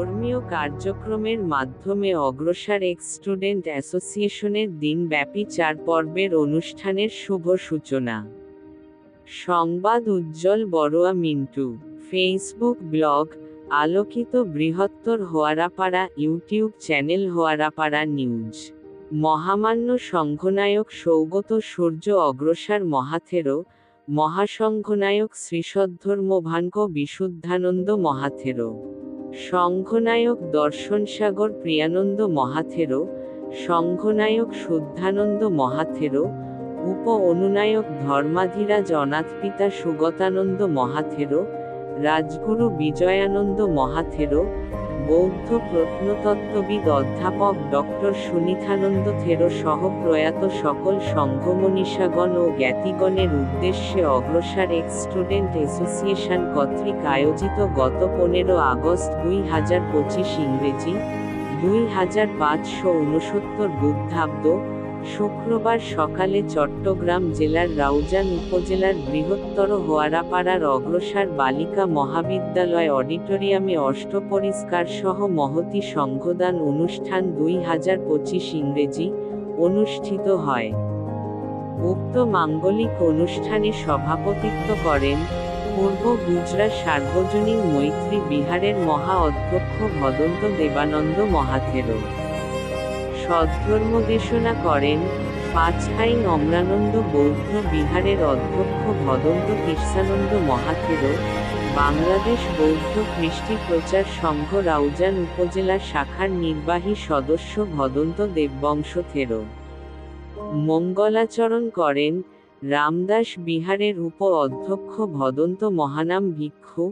ধর্মীয় কার্যক্রমের মাধ্যমে অগ্রসর এক্স স্টুডেন্ট অ্যাসোসিয়েশনের দিনব্যাপী 4 পর্বের অনুষ্ঠানের শুভ সূচনা। সংবাদ উজ্জ্বল বড়ুয়া মিন্টু। ফেসবুক ব্লগ আলোকিত বৃহত্তর Hoarapara YouTube channel Hoarapara news. মহামান্য সংঘনায়ক সৌগত সূর্য অগ্রসর মহাথেরো, মহাসংঘনায়ক শ্রীসদ্ধর্মভাঙ্গ বিশুদ্ধানন্দ মহাথেরো, সংঘনায়ক দর্শনসাগর প্রিয়ানন্দ মহাথেরো, সংঘনায়ক শুদ্ধানন্দ মহাথেরো, উপ অনুনায়ক ধর্মাধিরাজ অনাথপিতা সুগতানন্দ মহাথেরো, রাজগুরু বিজয়ানন্দ মহাথেরো, বৌদ্ধ প্রত্নতত্ত্ববিদ অধ্যাপক ডক্টর সুনীথানন্দ থেরো সহ প্রয়াত সকল সংঘমনীষাগণ ও জ্ঞাতিগণের উদ্দেশ্যে অগ্রসর এক্স স্টুডেন্ট অ্যাসোসিয়েশন কর্তৃক আয়োজিত গত 15 আগস্ট 2025 ইংরেজি 2569 বুদ্ধাব্দ শুক্রবার সকালে চট্টগ্রাম জেলার রাউজান উপজেলার বৃহত্তর হোয়ারাপাড়ার অগ্রসর বালিকা মহাবিদ্যালয় অডিটোরিয়ামে অষ্টপরিষ্কার সহ মহতী সংঘদান অনুষ্ঠান 2025 ইংরেজি অনুষ্ঠিত হয়। উক্ত মাঙ্গলিক অনুষ্ঠানে সভাপতিত্ব করেন পূর্ব গুজরাট সার্বজনীন মৈত্রী বিহারের মহা অধ্যক্ষ ভদন্ত দেবানন্দ মহাথেরো। সদ্ধর্মদেশনা করেন পাঁচহাইন অমরানন্দ বৌদ্ধ বিহারের অধ্যক্ষ ভদন্ত কৃষ্ণানন্দ মহাথেরো, বাংলাদেশ বৌদ্ধ কৃষ্টি প্রচার সংঘ রাউজান উপজেলা শাখার নির্বাহী সদস্য ভদন্ত দেববংশ থেরো। মঙ্গলাচরণ করেন রামদাস বিহারের উপ অধ্যক্ষ ভদন্ত মহানাম ভিক্ষু,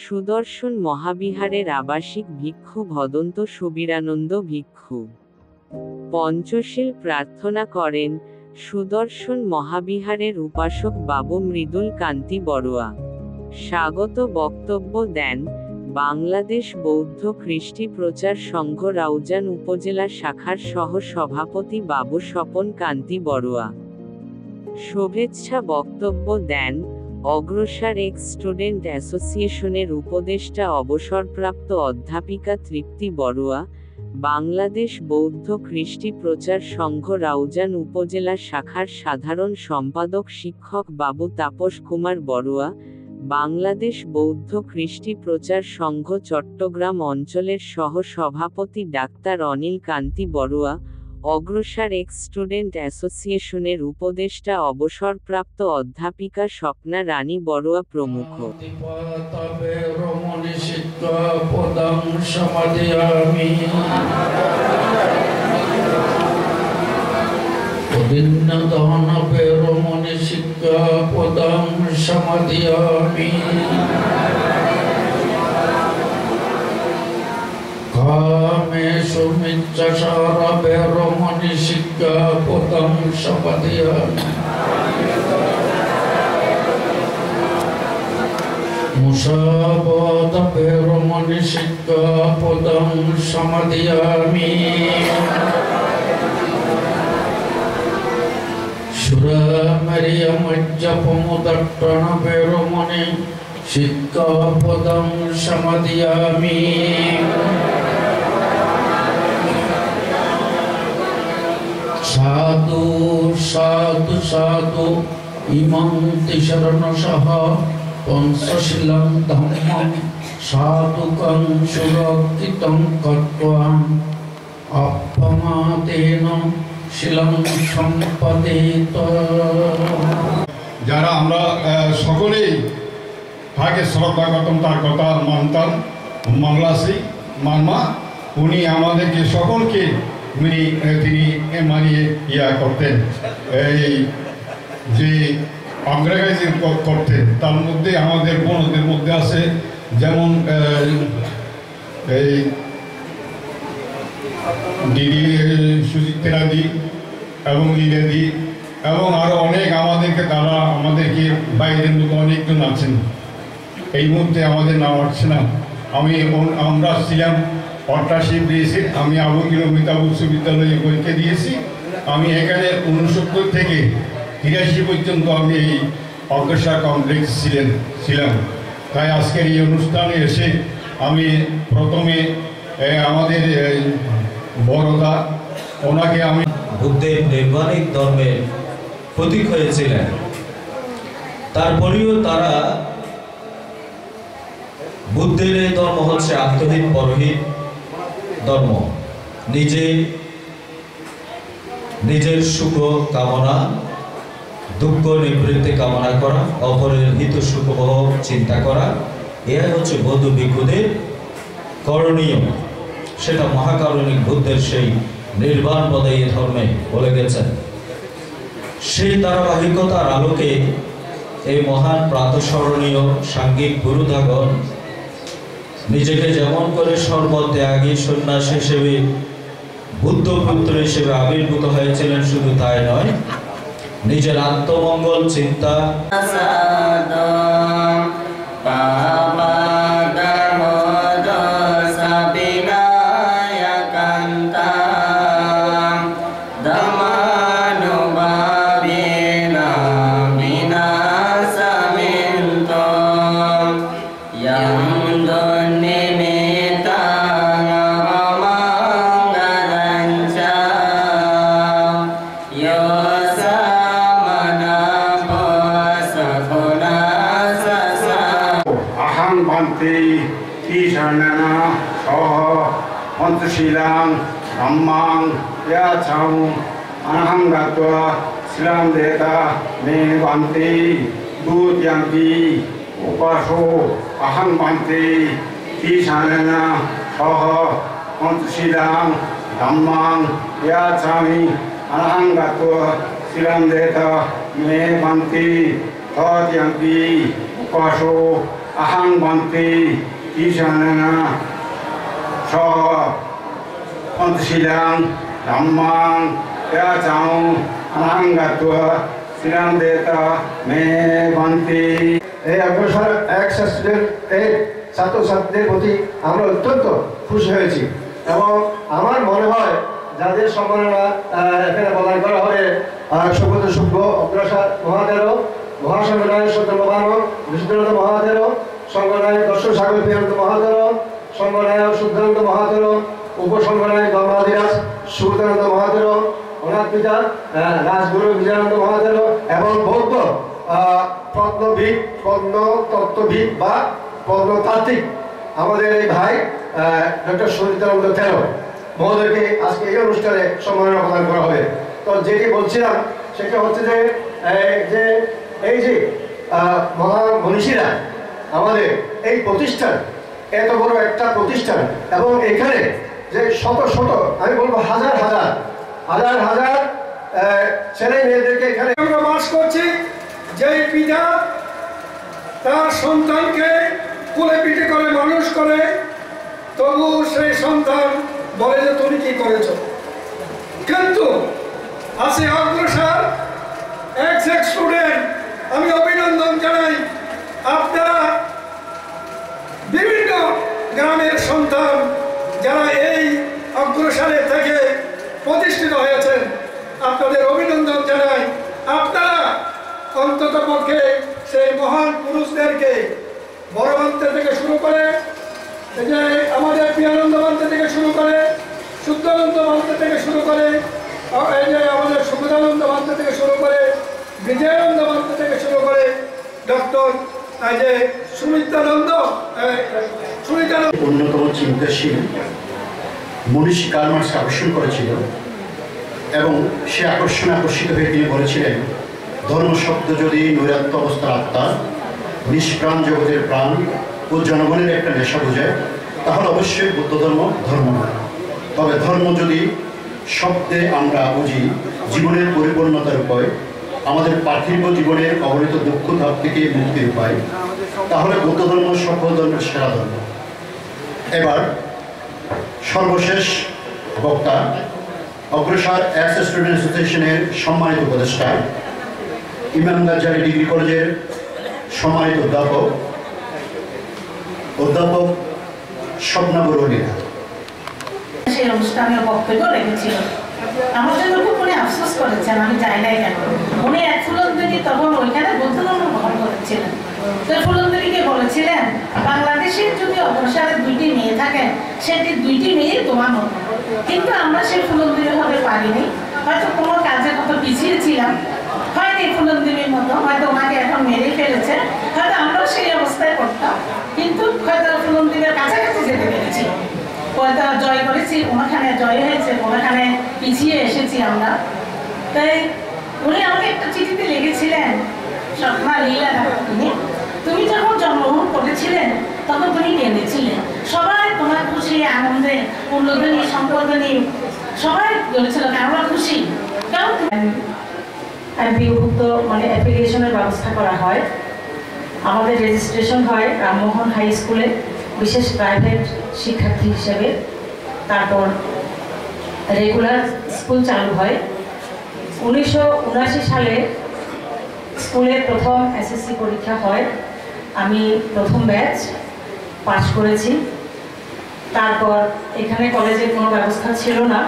সুদর্শন মহাবিহারের আবাসিক ভিক্ষু ভদন্ত সুবীরানন্দ ভিক্ষু। পঞ্চশীল প্রার্থনা করেন সুদর্শন মহাবিহারের উপাসক বাবু মৃদুল কান্তি বড়ুয়া। স্বাগত বক্তব্য দেন বাংলাদেশ বৌদ্ধ কৃষ্টি প্রচার সংঘ রাউজান উপজেলা শাখার সহ সভাপতি বাবু স্বপন কান্তি বড়ুয়া। শুভেচ্ছা বক্তব্য দেন অগ্রসর এক্স স্টুডেন্ট অ্যাসোসিয়েশনের উপদেষ্টা অবসরপ্রাপ্ত অধ্যাপিকা তৃপ্তি বড়ুয়া, বাংলাদেশ বৌদ্ধ কৃষ্টি প্রচার সংঘ রাউজান উপজেলা শাখার সাধারণ সম্পাদক শিক্ষক বাবু তাপস কুমার বড়ুয়া, বাংলাদেশ বৌদ্ধ কৃষ্টি প্রচার সংঘ চট্টগ্রাম অঞ্চলের সহ সভাপতি ডাক্তার অনিল কান্তি বড়ুয়া, অগ্রসর এক্স স্টুডেন্ট অ্যাসোসিয়েশনের উপদেষ্টা অবসরপ্রাপ্ত অধ্যাপিকা স্বপ্না রানী বড়ুয়া প্রমুখ। কামেষু মিচ্ছাসারা বেরমণি শিক্ষাপদং সমাদিয়ামি। মুসাবদ বেরমণি শিক্ষাপদং সমাদিয়ামি। সুরামরিয়মজ্জপমুদট্টণ বেরমণি শিক্ষাপদং সমাদিয়ামি। সাধু সাধু সাধু ইমং তিশরণসহ পঞ্চশীলং ধম্মং সাধুকং সুরক্ষিতং কত্বা অপমাতেন শিলং সম্পদেত। যারা আমরা সকলেই তাকে শ্রদ্ধা করতাম, তার কথা মানতাম, মানলাসি মানমা, উনি আমাদেরকে সকলকে তিনি মানিয়ে করতেন, এই যে অগ্রগামী করতেন। তার মধ্যে আমাদের বোনদের মধ্যে আছে যেমন এই দিদি সুচিত্রাদি এবং লীলাদি এবং আরও অনেক আমাদেরকে তারা আমাদেরকে বাইরের মধ্যে অনেকজন আছেন। এই মুহূর্তে আমাদের নাম আসছে না। আমরা ছিলাম 88 দিয়েছি। আমি আবু কিলোমিটার উচ্চ বিদ্যালয়ে পরীক্ষা দিয়েছি। আমি এখানে 69 থেকে 83 পর্যন্ত আমি এই অগ্রসর কমপ্লেক্স ছিলাম। তাই আজকের এই অনুষ্ঠানে এসে আমি প্রথমে আমাদের বড়দা, ওনাকে আমি বুদ্ধের নির্মাণিক ধর্মের প্রতীক হয়েছিলেন। তারপরেও তারা বুদ্ধের এই ধর্ম হচ্ছে আত্মহিত পরহিত ধর্ম। নিজের সুখ কামনা, দুঃখ নিবৃত্তি কামনা করা, অপরের হিত সুখবহ চিন্তা করা, এটাই হচ্ছে বৌদ্ধ ভিক্ষুদের করণীয়। সেটা মহাকারণিক বুদ্ধের সেই নির্বাণ পদে এই ধর্মে বলে গেছেন। সেই ধারাবাহিকতার আলোকে এই মহান প্রাতঃস্মরণীয় সাঙ্গিক গুরুধাগণ নিজেকে যেমন করে সর্বত্যাগী সন্ন্যাস হিসেবে, বুদ্ধ পুত্র হিসেবে আবির্ভূত হয়েছিলেন, শুধু তাই নয়, নিজের আত্মমঙ্গল চিন্তা শিলাং ধম্মাং ইয়াছাং অনাহং গাত্বা শিলাং দেতা মে বান্তি দুতিয়াংপি উপাসো অহং বান্তি ঈশানেনা সহ পঞ্চশীলাং ধম্মাং ইয়াছামি অনাহং গাত্বা শিলাং দেতা মে বান্তি দুতিয়াংপি উপাসো অহং বান্তি ঈশানেনা পঞ্চশীলাং ধম্মাং ইয়াছাং অনাহং গাত্বা শিলাং দেতা মে বান্তি। এই অগ্রসর এক শাস্ত্রের ছাত্রছাত্রীদের প্রতি আমরা অত্যন্ত খুশি হয়েছি এবং আমার মনে হয় যাদের সম্মাননা এখানে প্রদান করা হবে সুব্রত শুভ্র অগ্রসর মহাদেরও, মহাসংঘনায়ক সত্যবানক বিশুদ্ধানন্দ মহাদেরও, সংঘনায়ক দর্শন সাগর প্রিয়ানন্দ মহাদেরও, সংঘনায়ক শুদ্ধানন্দ মহাদেরও, উপসংঘনায়ক ধর্মাধিরাজ সুব্রতানন্দ মহাদেরও, অনাথ পিতা রাজগুরু বিজয়ানন্দ মহাদেরও এবং বৌদ্ধ প্রত্নবিদ, প্রত্নতত্ত্ববিদ বা প্রত্নতাত্ত্বিক আমাদের এই ভাই ডক্টর সঞ্জিতানন্দ তেল মহোদয়কে আজকে এই অনুষ্ঠানে সম্মাননা প্রদান করা হবে। তো যেটি বলছিলাম সেটা হচ্ছে যে এই যে মহান মনীষীরা আমাদের এই প্রতিষ্ঠান, এত বড় একটা প্রতিষ্ঠান এবং এখানে যে শত শত, আমি বলবো হাজার হাজার হাজার হাজার ছেলে মেয়েদেরকে এখানে আমরা বাস করছি, যে পিতা তার সন্তানকে কোলে পিঠে করে মানুষ করে, তবু সেই সন্তান বলে যে তুমি কি করেছ। কিন্তু আছে অগ্রসর এক্স স্টুডেন্ট, আমি অভিনন্দন জানাই। আপনারা বিভিন্ন গ্রামের সন্তান যারা এই অগ্রসরে থেকে প্রতিষ্ঠিত হয়েছেন, আপনাদের অভিনন্দন জানাই। আপনারা অন্তত পক্ষে সেই মহান পুরুষদেরকে বড় মন্ত্র থেকে শুরু করে, যে আমাদের প্রিয়ানন্দ মন্ত্র থেকে শুরু করে, শুদ্ধানন্দ মন্ত্র থেকে শুরু করে, এই যে আমাদের সুবোধানন্দ মন্ত্র থেকে শুরু করে, বিজয়ানন্দ মন্ত্র থেকে শুরু করে, ডক্টর এই যে সুমিত্রানন্দ অন্যতম চিন্তাশীল মনীষী কার্ল মার্কস আকর্ষণ করেছিল এবং সে আকর্ষণে আকর্ষিত হয়ে তিনি বলেছিলেন, ধর্ম শব্দ যদি নৈরাত্য অবস্থার আত্মা, নিষ্প্রাণ জগতের প্রাণ ও জনগণের একটা নেশা বোঝায়, তাহলে অবশ্যই বুদ্ধ ধর্ম ধর্ম নয়। তবে ধর্ম যদি শব্দে আমরা বুঝি জীবনের পরিপূর্ণতার উপায়, আমাদের পার্থিব জীবনের অবহিত দুঃখ ধাপ থেকে মুক্তির উপায়, তাহলে বৌদ্ধ ধর্ম সকল ধর্মের সেরা ধর্ম। এবার সর্বশেষ বক্তা অগ্রসর এক্স স্টুডেন্ট অ্যাসোসিয়েশনের সম্মানিত উপদেষ্টা, ইমাম গাজ্জালি ডিগ্রি কলেজের সম্মানিত অধ্যাপক স্বপ্না বরুণীরা সেই অনুষ্ঠানে বক্তব্য রেখেছিল। আমার জন্য খুব উনি আফসোস করেছেন, আমি যাই নাই কেন। উনি এক ফুলন্দেরী তখন ওইখানে বৌদ্ধ ধর্ম গ্রহণ করেছিলেন। তো ফুলন্দেরীকে বলেছিলেন, বাংলাদেশের যদি অগ্রসরের 2টি মেয়ে থাকেন সেটি 2টি মেয়ে তোমার মতো, কিন্তু আমরা সেই ফুলন্দিনী হতে পারিনি। হয়তো কোনো কাজে কত পিছিয়ে ছিলাম, হয়তো এই ফুলন্দিনীর মতো, হয়তো ওনাকে এখন মেরে ফেলেছে, হয়তো আমরাও সেই অবস্থায় করতাম, কিন্তু হয়তো ফুলন্দিনীর কাছাকাছি যেতে পেরেছি, হয়তো জয় করেছি, ওনাখানে জয় হয়েছে, ওনাখানে পিছিয়ে এসেছি আমরা। তাই উনি আমাকে একটা চিঠিতে লিখেছিলেন, স্বপ্না লীলা তুমি যখন জন্মগ্রহণ করেছিলেন তখন তুমি কেঁদেছিলে, সবাই তোমার খুশি আনন্দে উন্নতি সম্পর্কনী সবাই বলেছিল আমরা খুশি, কারণ বিভক্ত মানে অ্যাপ্লিকেশনের ব্যবস্থা করা হয়। আমাদের রেজিস্ট্রেশন হয় রামমোহন হাই স্কুলে বিশেষ প্রাইভেট শিক্ষার্থী হিসেবে, তারপর রেগুলার স্কুল চালু হয়। 1979 সালে স্কুলে প্রথম এসএসসি পরীক্ষা হয়, আমি প্রথম ব্যাচ পাস করেছি। তারপর এখানে কলেজের কোনো ব্যবস্থা ছিল না,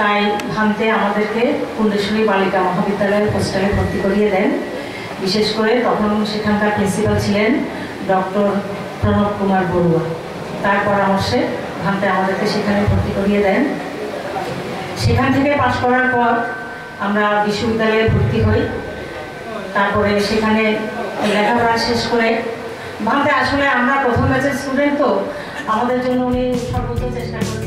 তাই ভান্তে আমাদেরকে কুণ্ডেশ্বরী বালিকা মহাবিদ্যালয়ের হোস্টেলে ভর্তি করিয়ে দেন। বিশেষ করে তখন সেখানকার প্রিন্সিপাল ছিলেন ডক্টর প্রণব কুমার বড়ুয়া, তার পরামর্শে ভান্তে আমাদেরকে সেখানে ভর্তি করিয়ে দেন। সেখান থেকে পাশ করার পর আমরা বিশ্ববিদ্যালয়ে ভর্তি হই। তারপরে সেখানে লেখাপড়া শেষ করে ভান্তে আসলে আমরা প্রথম ব্যাচের স্টুডেন্ট, তো আমাদের জন্য উনি সর্বোচ্চ চেষ্টা করেন।